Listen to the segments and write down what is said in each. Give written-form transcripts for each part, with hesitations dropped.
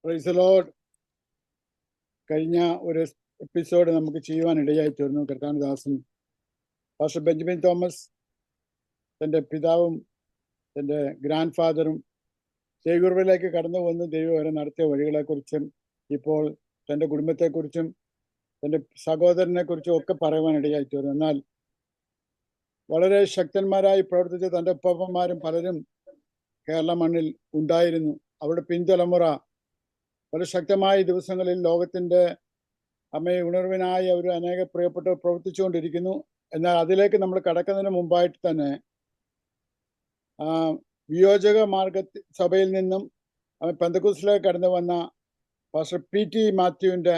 Praise the Lord. കഴിഞ്ഞ ഒരു episode നമുക്ക് ചെയ്യുവാൻ ഇടയായി തീർന്നു. കർത്താനദാസൻ പാസ്റ്റർ ബെഞ്ചമിൻ തോമസ് തൻ്റെ പിതാവും തൻ്റെ ഗ്രാൻഡ് ഫാദറും ചേകുറുവിലേക്ക് കടന്നു വന്ന് ദൈവം അവരെ നടത്തിയ വഴികളെക്കുറിച്ചും ഇപ്പോൾ തൻ്റെ കുടുംബത്തെക്കുറിച്ചും തൻ്റെ സഹോദരനെക്കുറിച്ചും ഒക്കെ പറയുവാൻ ഇടയായി തീർന്നു. എന്നാൽ വളരെ ശക്തന്മാരായി പ്രവർത്തിച്ച തൻ്റെ ഉപ്പന്മാരും പലരും കേരള മണ്ണിൽ ഉണ്ടായിരുന്നു. അവരുടെ പിൻതലമുറ വളരെ ശക്തമായ ദിവസങ്ങളിൽ ലോകത്തിൻ്റെ അമ്മയെ ഉണർവിനായി അവർ അനേക പ്രിയപ്പെട്ടവർ പ്രവർത്തിച്ചുകൊണ്ടിരിക്കുന്നു. എന്നാൽ അതിലേക്ക് നമ്മൾ കടക്കുന്നതിന് മുമ്പായിട്ട് തന്നെ വിയോജക മാർഗ സഭയിൽ നിന്നും പെന്തക്കോസ്തിലേക്ക് കടന്നു വന്ന പാസ്റ്റർ പി.ടി. മാത്യുവിൻ്റെ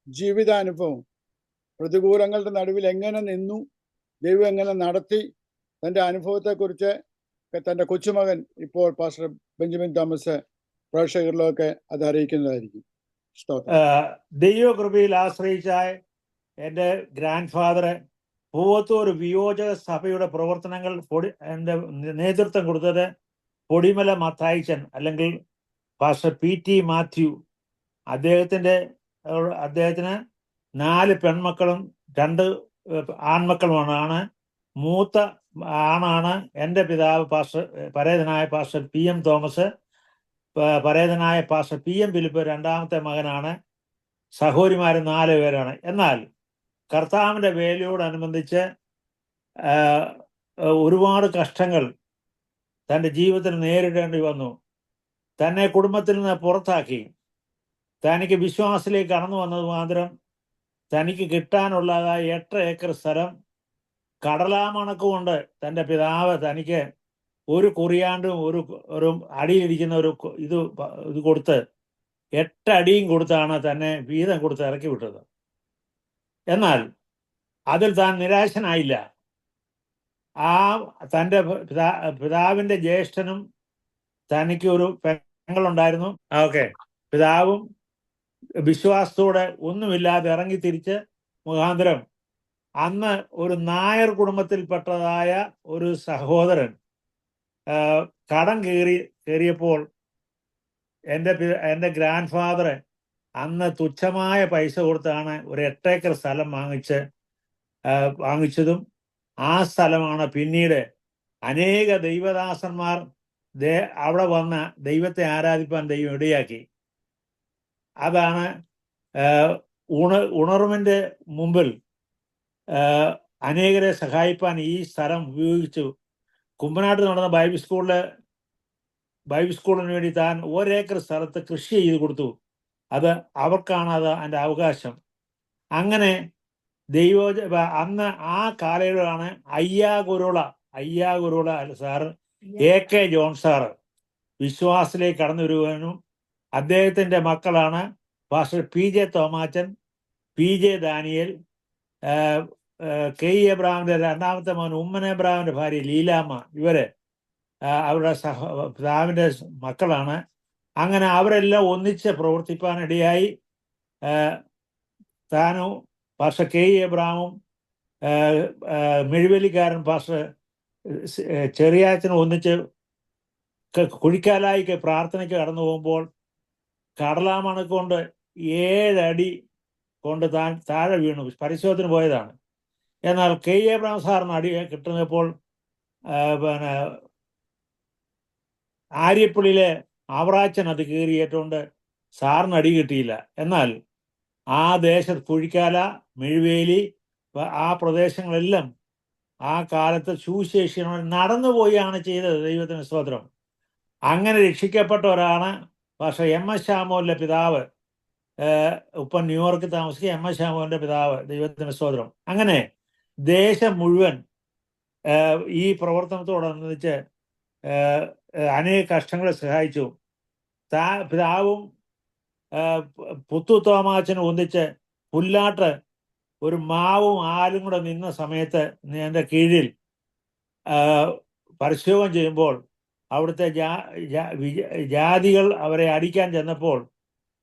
ജീവിതാനുഭവം, പ്രതികൂലങ്ങളുടെ നടുവിൽ എങ്ങനെ നിന്നു, ദൈവം എങ്ങനെ നടത്തി, തൻ്റെ അനുഭവത്തെക്കുറിച്ച് തൻ്റെ കൊച്ചുമകൻ ഇപ്പോൾ പാസ്റ്റർ ബെഞ്ചമിൻ തോമസ് പ്രേക്ഷകരിലൊക്കെ അത് അറിയിക്കുന്നതായിരിക്കും. ദൈവകൃപയിൽ ആശ്രയിച്ച എൻ്റെ ഗ്രാൻഡ് ഫാദറ് പൂവത്തൂർ വിയോജക സഭയുടെ പ്രവർത്തനങ്ങൾ എൻ്റെ നേതൃത്വം കൊടുത്തത് പൊടിമല മത്തായിച്ചൻ അല്ലെങ്കിൽ പാസ്റ്റർ പി.ടി. മാത്യു. അദ്ദേഹത്തിന് 4 പെൺമക്കളും 2 ആൺമക്കളുമാണ്. മൂത്ത ആണാണ് എൻ്റെ പിതാവ് പാസ്റ്റർ പരേതനായ പാസ്റ്റർ പി.എം. തോമസ്. പരേതനായ പാസ്റ്റർ പി.എം. ഫിലിപ്പ് രണ്ടാമത്തെ മകനാണ്. സഹോദരിമാർ 4 പേരാണ്. എന്നാൽ കർത്താവിൻ്റെ വേലയോടനുബന്ധിച്ച് ഒരുപാട് കഷ്ടങ്ങൾ തൻ്റെ ജീവിതത്തിൽ നേരിടേണ്ടി വന്നു. തന്നെ കുടുംബത്തിൽ നിന്ന് പുറത്താക്കി. തനിക്ക് വിശ്വാസത്തിലേക്ക് കടന്നു വന്നത് മാത്രം തനിക്ക് കിട്ടാനുള്ളതായ 8 ഏക്കർ സ്ഥലം കടലാമണക്കുകൊണ്ട് തൻ്റെ പിതാവ് തനിക്ക് ഒരു കുറിയാണ്ടും ഒരു അടിയിലിരിക്കുന്ന ഇത് കൊടുത്ത് 8 അടിയും കൊടുത്താണ് തന്നെ വീതം കൊടുത്ത് ഇറക്കി വിട്ടത്. എന്നാൽ അതിൽ താൻ നിരാശനായില്ല. തൻ്റെ പിതാവിൻ്റെ ജ്യേഷ്ഠനും തനിക്ക് ഒരു പെങ്ങളുണ്ടായിരുന്നു. പിതാവും വിശ്വാസത്തോടെ ഒന്നുമില്ലാതെ ഇറങ്ങി തിരിച്ച് മുഖാന്തരം അന്ന് ഒരു നായർ കുടുംബത്തിൽപ്പെട്ടതായ ഒരു സഹോദരൻ കടം കയറിയപ്പോൾ എൻ്റെ ഗ്രാൻഡ് ഫാദറ് അന്ന് തുച്ഛമായ പൈസ കൊടുത്താണ് ഒരു 8 ഏക്കർ സ്ഥലം വാങ്ങിച്ചതും ആ സ്ഥലമാണ് പിന്നീട് അനേക ദൈവദാസന്മാർ അവിടെ വന്ന് ദൈവത്തെ ആരാധിപ്പാൻ ദൈവം ഇടയാക്കി. അതാണ് ഉണർവിൻ്റെ മുമ്പിൽ അനേകരെ സഹായിപ്പാൻ ഈ സ്ഥലം ഉപയോഗിച്ചു. കുമ്പനാട്ട് നടന്ന ബൈബിൾ സ്കൂളിന് വേണ്ടി താൻ 1 ഏക്കർ സ്ഥലത്ത് കൃഷി ചെയ്ത് കൊടുത്തു. അത് അവർക്കാണ് അതിൻ്റെ അവകാശം. അങ്ങനെ അന്ന് ആ കാലയളവിലാണ് അയ്യാകുരുള സാറ് A.K. ജോൺ സാറ് വിശ്വാസത്തിലേക്ക് കടന്നു വരുവാനും അദ്ദേഹത്തിൻ്റെ മക്കളാണ് pastor P.J. Thomachan, P.J. Daniel, K. എബ്രഹാമിൻ്റെ രണ്ടാമത്തെ മകൻ ഉമ്മൻ എബ്രഹാമിൻ്റെ ഭാര്യ ലീലാമ്മ. ഇവര് അവരുടെ പിതാവിൻ്റെ മക്കളാണ്. അങ്ങനെ അവരെല്ലാം ഒന്നിച്ച് പ്രവർത്തിപ്പാനിടയായി. താനും പാസ്റ്റർ K. എബ്രഹാമും മെഴുവലിക്കാരൻ പാസ്റ്റർ ചെറിയാച്ചനും ഒന്നിച്ച് കുഴിക്കാലായിക്ക് പ്രാർത്ഥനയ്ക്ക് കടന്നു പോകുമ്പോൾ കടലാമണക്കൊണ്ട് 7 അടി കൊണ്ട് താൻ താഴെ വീണു. പരിശോധന പോയതാണ്. എന്നാൽ K. എബ്രഹാം സാറിന് അടി കിട്ടുന്നപ്പോൾ ആര്യപ്പള്ളിയിലെ അവറാച്ചൻ അത് കയറിയേറ്റുകൊണ്ട് സാറിന് അടി കിട്ടിയില്ല. എന്നാൽ ആ ദേശത്ത് കുഴിക്കാല, മെഴുവേലി, ആ പ്രദേശങ്ങളെല്ലാം ആ കാലത്ത് സുവിശേഷങ്ങൾ നടന്നുപോയാണ് ചെയ്തത്. ദൈവത്തിന് സ്തോത്രം. അങ്ങനെ രക്ഷിക്കപ്പെട്ടവരാണ് പക്ഷേ M.S. ശാമോലിൻ്റെ പിതാവ്. ഇപ്പം ന്യൂയോർക്കിൽ താമസിക്കുക M.S. ശാമോലിൻ്റെ പിതാവ്. ദൈവത്തിന് സ്തോത്രം. അങ്ങനെ ദേശം മുഴുവൻ ഈ പ്രവർത്തനത്തോടനുബന്ധിച്ച് അനേക കഷ്ടങ്ങളെ സഹായിച്ചു. പിതാവും പുത്തു തോമാച്ചനും ഒന്നിച്ച് പുല്ലാട്ട് ഒരു മാവും ആലും കൂടെ നിന്ന സമയത്ത് എൻ്റെ കീഴിൽ പരിശോധന ചെയ്യുമ്പോൾ അവിടുത്തെ ജാതികൾ അവരെ അടിക്കാൻ ചെന്നപ്പോൾ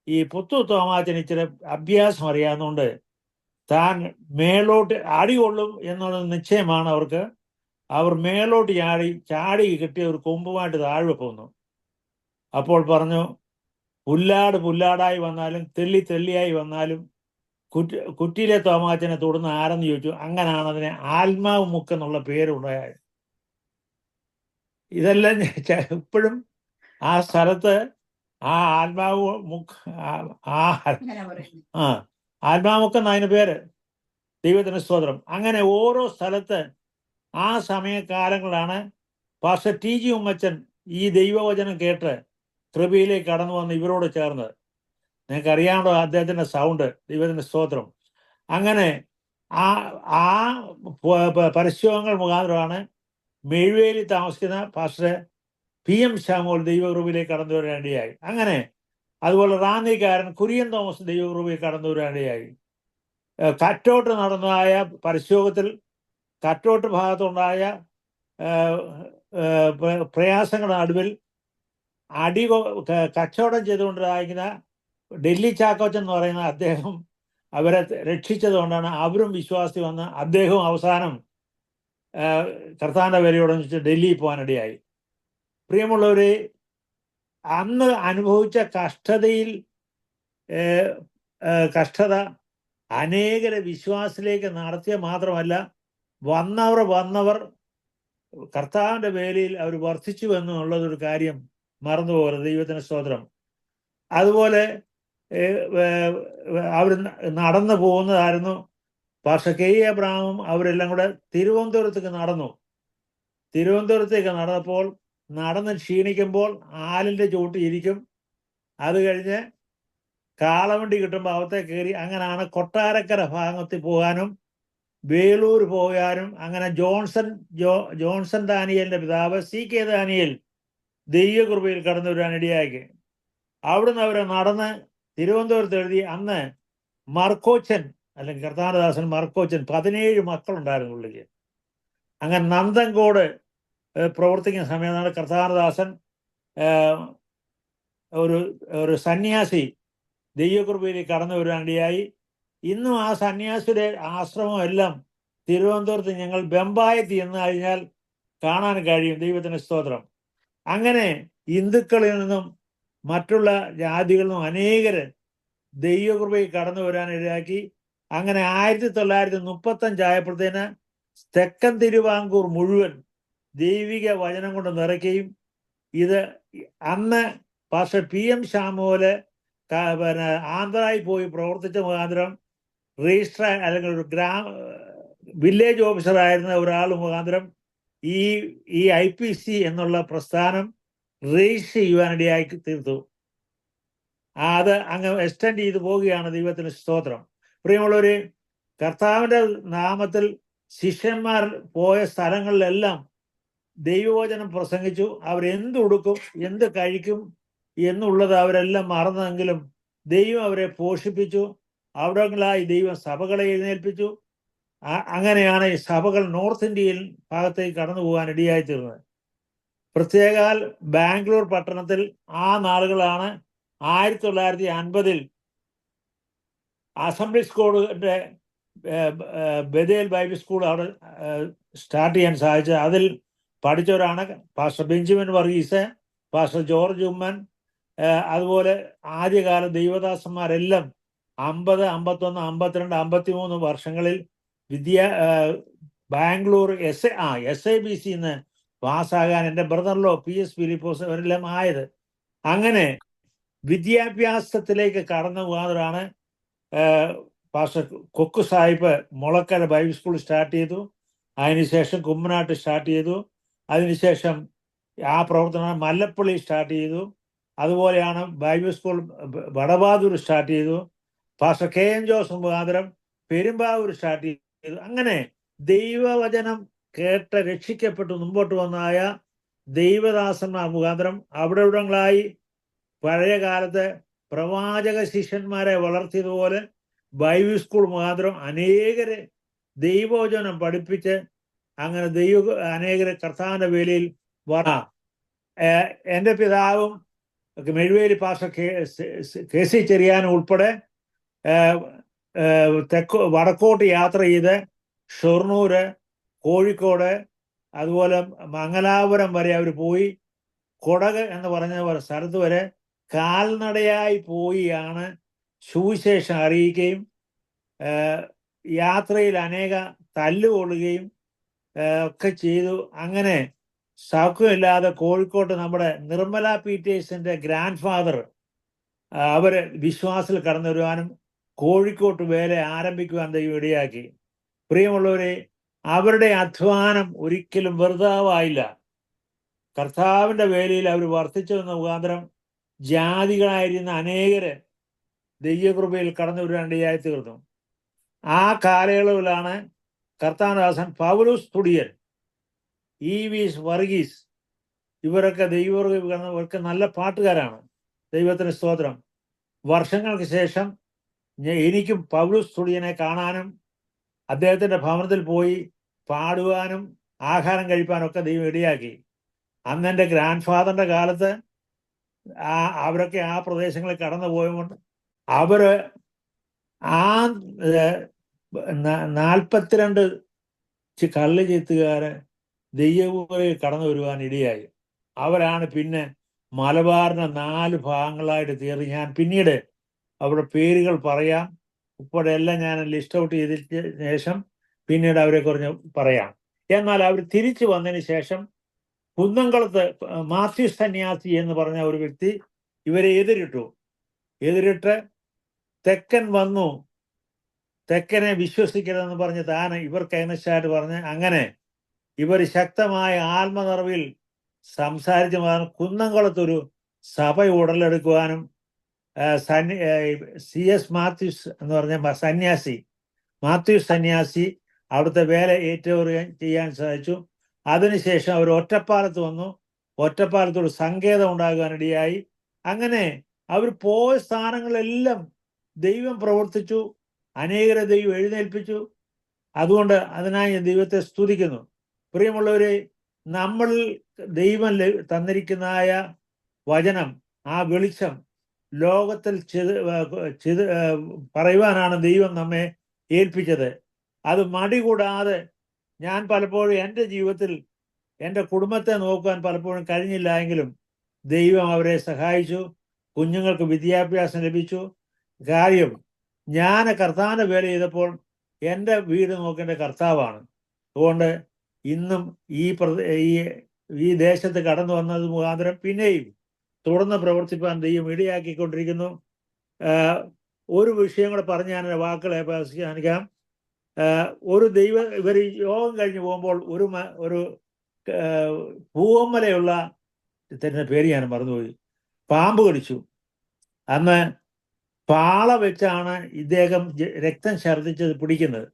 ഈ പുത്തു തോമാച്ചന് ഇച്ചിരി അഭ്യാസം അറിയാവുന്നതുകൊണ്ട് താൻ മേലോട്ട് അടി കൊള്ളും എന്നുള്ള നിശ്ചയമാണ് അവർക്ക്. അവർ മേലോട്ട് ചാടി കിട്ടിയ ഒരു കൊമ്പുമായിട്ട് താഴെ പോന്നു. അപ്പോൾ പറഞ്ഞു, പുല്ലാടായി വന്നാലും തെള്ളിയായി വന്നാലും കുറ്റിയിലെ തോമാച്ചനെ തൊടുന്ന ആരെന്ന് ചോദിച്ചു. അങ്ങനെയാണ് അതിനെ ആത്മാവ് മുക്ക് എന്നുള്ള പേരുണ്ടായത്. ഇതെല്ലാം ഇപ്പോഴും ആ സ്ഥലത്ത് ആ ആത്മാവ് മുക്ക് ആത്മാവുക്കെന്ന് അതിന് പേര്. ദൈവത്തിന് സ്തോത്രം. അങ്ങനെ ഓരോ സ്ഥലത്ത് ആ സമയകാലങ്ങളാണ് പാസ്റ്റർ TG ഉമ്മച്ചൻ ഈ ദൈവവചനം കേട്ട് കൃപയിലേക്ക് കടന്നു വന്ന് ഇവരോട് ചേർന്നത്. നിങ്ങൾക്ക് അറിയാമല്ലോ അദ്ദേഹത്തിന്റെ സൗണ്ട്. ദൈവത്തിന്റെ സ്തോത്രം. അങ്ങനെ ആ ആ പരസ്യങ്ങൾ മുഖാന്തരമാണ് മെഴുവേലി താമസിക്കുന്ന പാസ്റ്റർ PM ശാമോൽ ദൈവകൃപയിലേക്ക് കടന്നു വരാനിടയായി. അങ്ങനെ അതുപോലെ റാന്നിക്കാരൻ കുര്യൻ തോമസ് ദൈവകൃപയിൽ കടന്നു വരാനിടയായി. കറ്റോട്ട് നടന്നതായ പരസ്യോഗത്തിൽ കറ്റോട്ട് ഭാഗത്തുണ്ടായ പ്രയാസങ്ങളുടെ നടുവിൽ കച്ചവടം ചെയ്തുകൊണ്ടിരിക്കുന്ന ഡൽഹി ചാക്കോച്ചൻ എന്ന് പറയുന്ന അദ്ദേഹം അവരെ രക്ഷിച്ചത് കൊണ്ടാണ് അവരും വിശ്വാസി വന്ന് അദ്ദേഹവും അവസാനം കർത്താവിന്റെ വിലയോടനുസരിച്ച് ഡൽഹിയിൽ പോകാനിടയായി. പ്രിയമുള്ളവരെ, അന്ന് അനുഭവിച്ച കഷ്ടത അനേകരെ വിശ്വാസത്തിലേക്ക് നടത്തിയ മാത്രമല്ല, വന്നവർ കർത്താവിന്റെ വേലയിൽ അവർ വർദ്ധിച്ചു എന്നുള്ളതൊരു കാര്യം മറന്നുപോകരുത്. ദൈവത്തിന് സ്തോത്രം. അതുപോലെ അവർ നടന്നു പോകുന്നതായിരുന്നു. Pastor K. എബ്രഹാമും അവരെല്ലാം കൂടെ തിരുവനന്തപുരത്തേക്ക് നടന്നപ്പോൾ നടന്ന് ക്ഷീണിക്കുമ്പോൾ ആലിന്റെ ചുവട്ടിൽ ഇരിക്കും. അത് കഴിഞ്ഞ് കാളവണ്ടി കിട്ടുമ്പോൾ അവത്തെ കയറി അങ്ങനെയാണ് കൊട്ടാരക്കര ഭാഗത്തിൽ പോകാനും വേളൂർ പോകാനും. അങ്ങനെ ജോൺസൺ ദാനിയലിന്റെ പിതാവ് CK ദാനിയൽ ദൈവകൃപയിൽ കടന്നു വരാനിടയാക്കി. അവിടുന്ന് അവരെ നടന്ന് തിരുവനന്തപുരത്ത് എഴുതി. അന്ന് മർക്കോച്ചൻ അല്ലെങ്കിൽ കർത്താനദാസൻ മർക്കോച്ചൻ 17 മക്കളുണ്ടായിരുന്നു പുള്ളിക്ക്. അങ്ങനെ നന്ദൻകോട് പ്രവർത്തിക്കുന്ന സമയത്താണ് കർത്താനദാസൻ ഒരു സന്യാസി ദൈവകൃപയിലേക്ക് കടന്നു വരാനിടയായി. ഇന്നും ആ സന്യാസിയുടെ ആശ്രമം എല്ലാം തിരുവനന്തപുരത്ത് ഞങ്ങൾ ബെമ്പായത്ത് ചെന്ന് കഴിഞ്ഞാൽ കാണാൻ കഴിയും. ദൈവത്തിന് സ്തോത്രം. അങ്ങനെ ഹിന്ദുക്കളിൽ നിന്നും മറ്റുള്ള ജാതികളിൽ നിന്നും അനേകര് ദൈവകൃപയിൽ കടന്നു വരാനിടയാക്കി. അങ്ങനെ 1935 ആയപ്പോഴത്തേന് തെക്കൻ തിരുവിതാംകൂർ മുഴുവൻ ദൈവിക വചനം കൊണ്ട് നിറയ്ക്കുകയും ഇത് അന്ന് പാസ്റ്റർ PM ശാമോല് ആന്ധ്രയിൽ പോയി പ്രവർത്തിച്ച മുഖാന്തരം രജിസ്ട്രാർ അല്ലെങ്കിൽ ഒരു വില്ലേജ് ഓഫീസറായിരുന്ന ഒരാൾ മുഖാന്തരം ഈ IPC എന്നുള്ള പ്രസ്ഥാനം രജിസ്റ്റർ ചെയ്യുവാനിടയായി തീർത്തു. അത് അങ്ങ് എക്സ്റ്റെൻഡ് ചെയ്തു പോവുകയാണ്. ദൈവത്തിന് സ്തോത്രം. പ്രിയമുള്ളവര്, കർത്താവിന്റെ നാമത്തിൽ ശിഷ്യന്മാർ പോയ സ്ഥലങ്ങളിലെല്ലാം ദൈവവചനം പ്രസംഗിച്ചു. അവരെന്തുടുക്കും എന്ത് കഴിക്കും എന്നുള്ളത് അവരെല്ലാം മറന്നെങ്കിലും ദൈവം അവരെ പോഷിപ്പിച്ചു. അവിടങ്ങളായി ദൈവം സഭകളെ എഴുന്നേൽപ്പിച്ചു. അങ്ങനെയാണ് ഈ സഭകൾ നോർത്ത് ഇന്ത്യയിൽ ഭാഗത്തേക്ക് കടന്നു പോകാൻ ഇടയായി തീർന്നത്. പ്രത്യേകാൽ ബാംഗ്ലൂർ പട്ടണത്തിൽ ആ നാളുകളാണ് 1950 അസംബ്ലി സ്കൂളിന്റെ ബദേൽ ബൈബിൾ സ്കൂൾ അവിടെ സ്റ്റാർട്ട് ചെയ്യാൻ സാധിച്ചത്. അതിൽ പഠിച്ചവരാണ് pastor Benjamin Varghese, pastor George Oommen, അതുപോലെ ആദ്യകാല ദൈവദാസന്മാരെല്ലാം 50, 51, 52, 53 വർഷങ്ങളിൽ ബാംഗ്ലൂർ SIBC പാസ്സാകാൻ എൻ്റെ ബ്രദറിലോ PS ഫിലിപ്പോസ് അവരെല്ലാം ആയത്. അങ്ങനെ വിദ്യാഭ്യാസത്തിലേക്ക് കടന്നു പോകാനാണ് pastor Kokku Sahib Mulakkara Bible school start ചെയ്തു. അതിനുശേഷം കുമ്മനാട്ട് സ്റ്റാർട്ട് ചെയ്തു. അതിനുശേഷം ആ പ്രവർത്തനം മല്ലപ്പള്ളി സ്റ്റാർട്ട് ചെയ്തു. അതുപോലെയാണ് ബൈബിൾ സ്കൂൾ വടബാദൂർ സ്റ്റാർട്ട് ചെയ്തു. പാസ്റ്റർ KM ജോസഫ് മുഖാന്തരം പെരുമ്പാവൂർ സ്റ്റാർട്ട് ചെയ്തു. അങ്ങനെ ദൈവവചനം കേട്ട് രക്ഷിക്കപ്പെട്ടു മുമ്പോട്ട് വന്നായ ദൈവദാസന്മാർ മുഖാന്തരം അവിടെ ഇവിടങ്ങളായി പഴയ കാലത്ത് പ്രവാചക ശിഷ്യന്മാരെ വളർത്തിയതുപോലെ ബൈബിൾ സ്കൂൾ മുഖാന്തരം അനേകരെ ദൈവവചനം പഠിപ്പിച്ച് അങ്ങനെ അനേകരെ കർത്താവിന്റെ വേലയിൽ എൻ്റെ പിതാവും മെഴുവേലി പാസ്റ്റർ KC ചെറിയാനും ഉൾപ്പെടെ വടക്കോട്ട് യാത്ര ചെയ്ത് ഷൊർണൂര്, കോഴിക്കോട്, അതുപോലെ മംഗലാപുരം വരെ അവർ പോയി. കൊടക് എന്ന് പറഞ്ഞ സ്ഥലത്ത് വരെ കാൽനടയായി പോയിയാണ് സുവിശേഷം അറിയിക്കുകയും യാത്രയിൽ അനേക തല്ലുകൊള്ളുകയും ഒക്കെ ചെയ്തു. അങ്ങനെ സൗഖ്യമില്ലാതെ കോഴിക്കോട്ട് നമ്മുടെ നിർമ്മല പീറ്റേഴ്സിന്റെ ഗ്രാൻഡ് ഫാദർ അവര് വിശ്വാസത്തിൽ കടന്നു വരുവാനും കോഴിക്കോട്ട് വേല ആരംഭിക്കുവാൻ ദൈവം ഇടയാക്കി. പ്രിയമുള്ളവരെ, അവരുടെ അധ്വാനം ഒരിക്കലും വെറുതാവായില്ല. കർത്താവിന്റെ വേലയിൽ അവർ വർദ്ധിച്ചു വന്ന മുഖാന്തരം ജാതികളായിരുന്ന അനേകര് ദൈവകൃപയിൽ കടന്നു വരാനിടയായി തീർന്നു. ആ കാലയളവിലാണ് കർത്താനദാസൻ പൗലോസ് തുടിയൻ, ഈവീസ് വർഗീസ്, ഇവരൊക്കെ ഇവർക്ക് നല്ല പാട്ടുകാരാണ്. ദൈവത്തിന് സ്തോത്രം. വർഷങ്ങൾക്ക് ശേഷം എനിക്കും പൗലോസ് തുടിയനെ കാണാനും അദ്ദേഹത്തിന്റെ ഭവനത്തിൽ പോയി പാടുവാനും ആഹാരം കഴിപ്പാനും ഒക്കെ ദൈവം ഇടയാക്കി. അന്ന് എൻ്റെ ഗ്രാൻഡ് ഫാദറിന്റെ കാലത്ത് അവരൊക്കെ ആ പ്രദേശങ്ങളിൽ കടന്നു പോയതുകൊണ്ട് അവര് ആ 42 കള്ള് ചീത്തുകാര് ദൈവങ്ങളിൽ കടന്നു വരുവാൻ ഇടയായി. അവരാണ് പിന്നെ മലബാറിന്റെ 4 ഭാഗങ്ങളായിട്ട് തീർന്ന്. ഞാൻ പിന്നീട് അവരുടെ പേരുകൾ പറയാം. ഇപ്പോഴെല്ലാം എല്ലാം ഞാൻ ലിസ്റ്റ് ഔട്ട് ചെയ്തതിന് ശേഷം പിന്നീട് അവരെ കുറിച്ച് പറയാം. എന്നാൽ അവർ തിരിച്ചു വന്നതിന് ശേഷം കുന്നംകുളത്ത് മാത്യു സന്യാസി എന്ന് പറഞ്ഞ ഒരു വ്യക്തി ഇവരെ എതിരിട്ട് തെക്കൻ വന്നു, തെക്കനെ വിശ്വസിക്കരുതെന്ന് പറഞ്ഞ് താൻ ഇവർക്ക് അഗനസ്റ്റായിട്ട് പറഞ്ഞ് അങ്ങനെ ഇവർ ശക്തമായ ആത്മനിറവിൽ സംസാരിച്ച് കുന്നംകുളത്തൊരു സഭ ഉടലെടുക്കുവാനും CS മാത്യൂസ് എന്ന് പറഞ്ഞ മാത്യൂസ് സന്യാസി അവിടുത്തെ വേല ഏറ്റവും ചെയ്യാൻ സാധിച്ചു. അതിനുശേഷം അവർ ഒറ്റപ്പാലത്ത് വന്നു. ഒറ്റപ്പാലത്തൊരു സങ്കേതം ഉണ്ടാകാനിടയായി. അങ്ങനെ അവർ പോയ സ്ഥാനങ്ങളെല്ലാം ദൈവം പ്രവർത്തിച്ചു, അനേകരെ ദൈവം എഴുന്നേൽപ്പിച്ചു. അതുകൊണ്ട് അതിനായി ദൈവത്തെ സ്തുതിക്കുന്നു. പ്രിയമുള്ളവരെ, നമ്മൾ ദൈവം തന്നിരിക്കുന്നതായ വചനം, ആ വെളിച്ചം ലോകത്തിൽ പറയുവാനാണ് ദൈവം നമ്മെ ഏൽപ്പിച്ചത്. അത് മടി കൂടാതെ ഞാൻ പലപ്പോഴും എൻ്റെ ജീവിതത്തിൽ എൻ്റെ കുടുംബത്തെ നോക്കുവാൻ പലപ്പോഴും കഴിഞ്ഞില്ല എങ്കിലും ദൈവം അവരെ സഹായിച്ചു. കുഞ്ഞുങ്ങൾക്ക് വിദ്യാഭ്യാസം ലഭിച്ചു. കാര്യം ഞാൻ കർത്താവിൻ്റെ വേല ചെയ്തപ്പോൾ എൻ്റെ വീട് നോക്കേണ്ട കർത്താവാണ്. അതുകൊണ്ട് ഇന്നും ഈ ദേശത്ത് കടന്നു വന്നത് മുഖാന്തരം പിന്നെയും തുടർന്ന് പ്രവർത്തിപ്പാൻ ദൈവം ഇടയാക്കിക്കൊണ്ടിരിക്കുന്നു. ഒരു വിഷയം കൂടെ പറഞ്ഞ് ഞാൻ വാക്കുകളെ അവസാനിക്കാം. ഇവർ യോഗം കഴിഞ്ഞ് പോകുമ്പോൾ ഒരു പൂവമ്മലയുള്ള പേര് ഞാൻ മറന്നുപോയി, പാമ്പ് കടിച്ചു. അന്ന് പാള വെച്ചാണ് ഇദ്ദേഹം രക്തം ഛർദ്ദിച്ചത് പിടിക്കുന്നത്.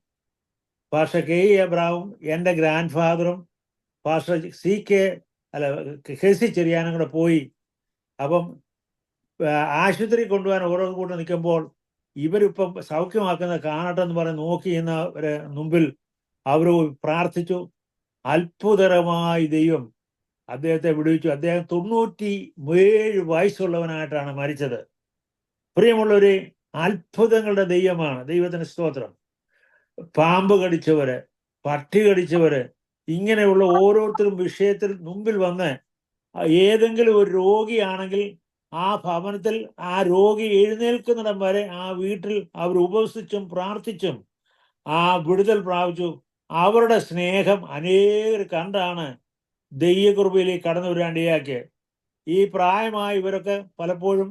പാസ്റ്റർ KE എബ്രഹാമും എൻ്റെ ഗ്രാൻഡ് ഫാദറും പാസ്റ്റർ KC ചെറിയാനും കൂടെ പോയി. അപ്പം ആശുപത്രി കൊണ്ടുപോകാൻ ഓരോ കൂടെ നിൽക്കുമ്പോൾ ഇവരിപ്പം സൗഖ്യമാക്കുന്ന കാണട്ടെ എന്ന് പറഞ്ഞ് നോക്കിയെന്നവരെ മുമ്പിൽ അവർ പ്രാർത്ഥിച്ചു. അത്ഭുതകരമായി ദൈവം അദ്ദേഹത്തെ വിടുവിച്ചു. അദ്ദേഹം 97 വയസ്സുള്ളവനായിട്ടാണ് മരിച്ചത്. പ്രിയമുള്ളവരെ, അത്ഭുതങ്ങളുടെ ദൈവമാണ്. ദൈവത്തിന് സ്തോത്രം. പാമ്പ് കടിച്ചവര്, പട്ടി കടിച്ചവര്, ഇങ്ങനെയുള്ള ഓരോരുത്തരും വിഷയത്തിൽ മുമ്പിൽ വന്ന് ഏതെങ്കിലും ഒരു രോഗിയാണെങ്കിൽ ആ ഭവനത്തിൽ ആ രോഗി എഴുന്നേൽക്കുന്നിടം വരെ ആ വീട്ടിൽ അവർ ഉപവസിച്ചും പ്രാർത്ഥിച്ചും ആ വിടുതൽ പ്രാപിച്ചു. അവരുടെ സ്നേഹം അനേകർ കണ്ടാണ് ദൈവകൃപയിലേക്ക് കടന്നു വരാണ്ടിയാക്കിയത്. ഈ പ്രായമായ ഇവരൊക്കെ പലപ്പോഴും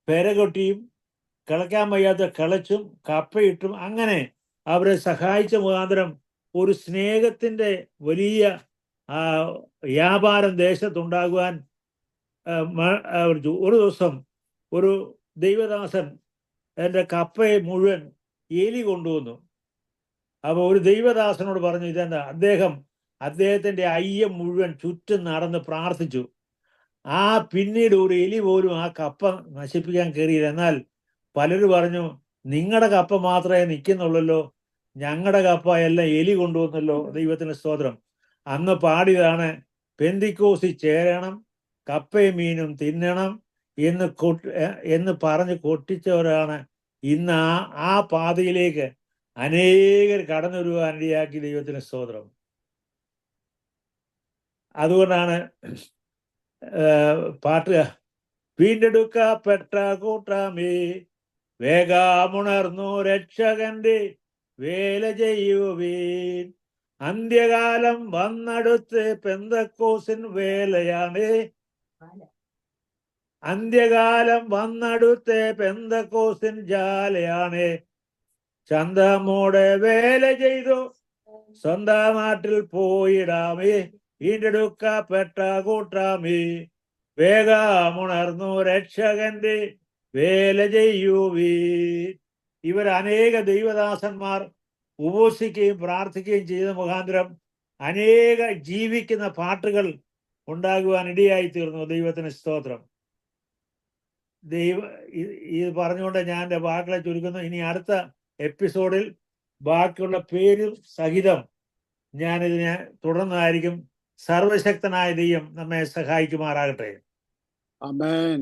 പെരകൊട്ടിയും കിളയ്ക്കാൻ വയ്യാത്ത കിളച്ചും കപ്പയിട്ടും അങ്ങനെ അവരെ സഹായിച്ച മുഖാന്തരം ഒരു സ്നേഹത്തിൻ്റെ വലിയ വ്യാപാരം ദേശത്തുണ്ടാകുവാൻ ഒരു ദിവസം ഒരു ദൈവദാസൻ എൻ്റെ കപ്പയെ മുഴുവൻ എലി കൊണ്ടുവന്നു. അപ്പോൾ ഒരു ദൈവദാസനോട് പറഞ്ഞു, ഇതെന്താ? അദ്ദേഹത്തിൻ്റെ അയ്യം മുഴുവൻ ചുറ്റും നടന്ന് പ്രാർത്ഥിച്ചു. പിന്നീട് ഒരു എലി പോലും ആ കപ്പ നശിപ്പിക്കാൻ കയറിയില്ല. എന്നാൽ പലരും പറഞ്ഞു, നിങ്ങളുടെ കപ്പ മാത്രമേ നിൽക്കുന്നുള്ളല്ലോ, ഞങ്ങളുടെ കപ്പ എല്ലാം എലി കൊണ്ടുവന്നല്ലോ. ദൈവത്തിന് സ്തോത്രം. അന്ന് പാടിയതാണ്, പെന്തിക്കോസിൽ ചേരണം, കപ്പയും മീനും തിന്നണം എന്ന് പറഞ്ഞ് കൊട്ടിച്ചവരാണ് ഇന്ന് ആ പാതയിലേക്ക് അനേകർ കടന്നു വരുവാനിടയാക്കി. ദൈവത്തിന് സ്തോത്രം. അതുകൊണ്ടാണ് വീണ്ടെടുക്കപ്പെട്ട കൂട്ടമേ, വേഗമുണർന്നു രക്ഷകന്റെ വേല ചെയ്യുവീൻ. അന്ത്യകാലം വന്നടുത്ത് പെന്തക്കോസിൻ വേലയാണ്. അന്ത്യകാലം വന്നടുത്ത് പെന്തക്കോസിൻ ജാലയാണ്. ചന്തമോടെ വേല ചെയ്തു സ്വന്തം നാട്ടിൽ പോയിടാമേ. വീണ്ടെടുക്കപ്പെട്ട കൂട്ടാമേ, വേഗമുണർന്നു രക്ഷകന്റെ വേല ചെയ്യുവീ. ഇവർ അനേക ദൈവദാസന്മാർ ഉപവസിക്കുകയും പ്രാർത്ഥിക്കുകയും ചെയ്ത മുഖാന്തരം അനേക ജീവിക്കുന്ന പാട്ടുകൾ ഉണ്ടാകുവാൻ ഇടയായി തീർന്നു. ദൈവത്തിന് സ്തോത്രം. ഇത് പറഞ്ഞുകൊണ്ട് ഞാൻ എൻ്റെ വാക്കുകളെ ചുരുക്കുന്നു. ഇനി അടുത്ത എപ്പിസോഡിൽ ബാക്കിയുള്ള പേരും സഹിതം ഞാനിതിനെ തുടർന്നായിരിക്കും. സർവശക്തനായ ദൈവം നമ്മെ സഹായിക്കുമാറാകട്ടെ. ആമേൻ.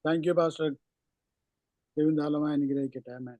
Thank you pastor. ദൈവം ധാരാളമായി അനുഗ്രഹിക്കട്ടെ. ആമേൻ.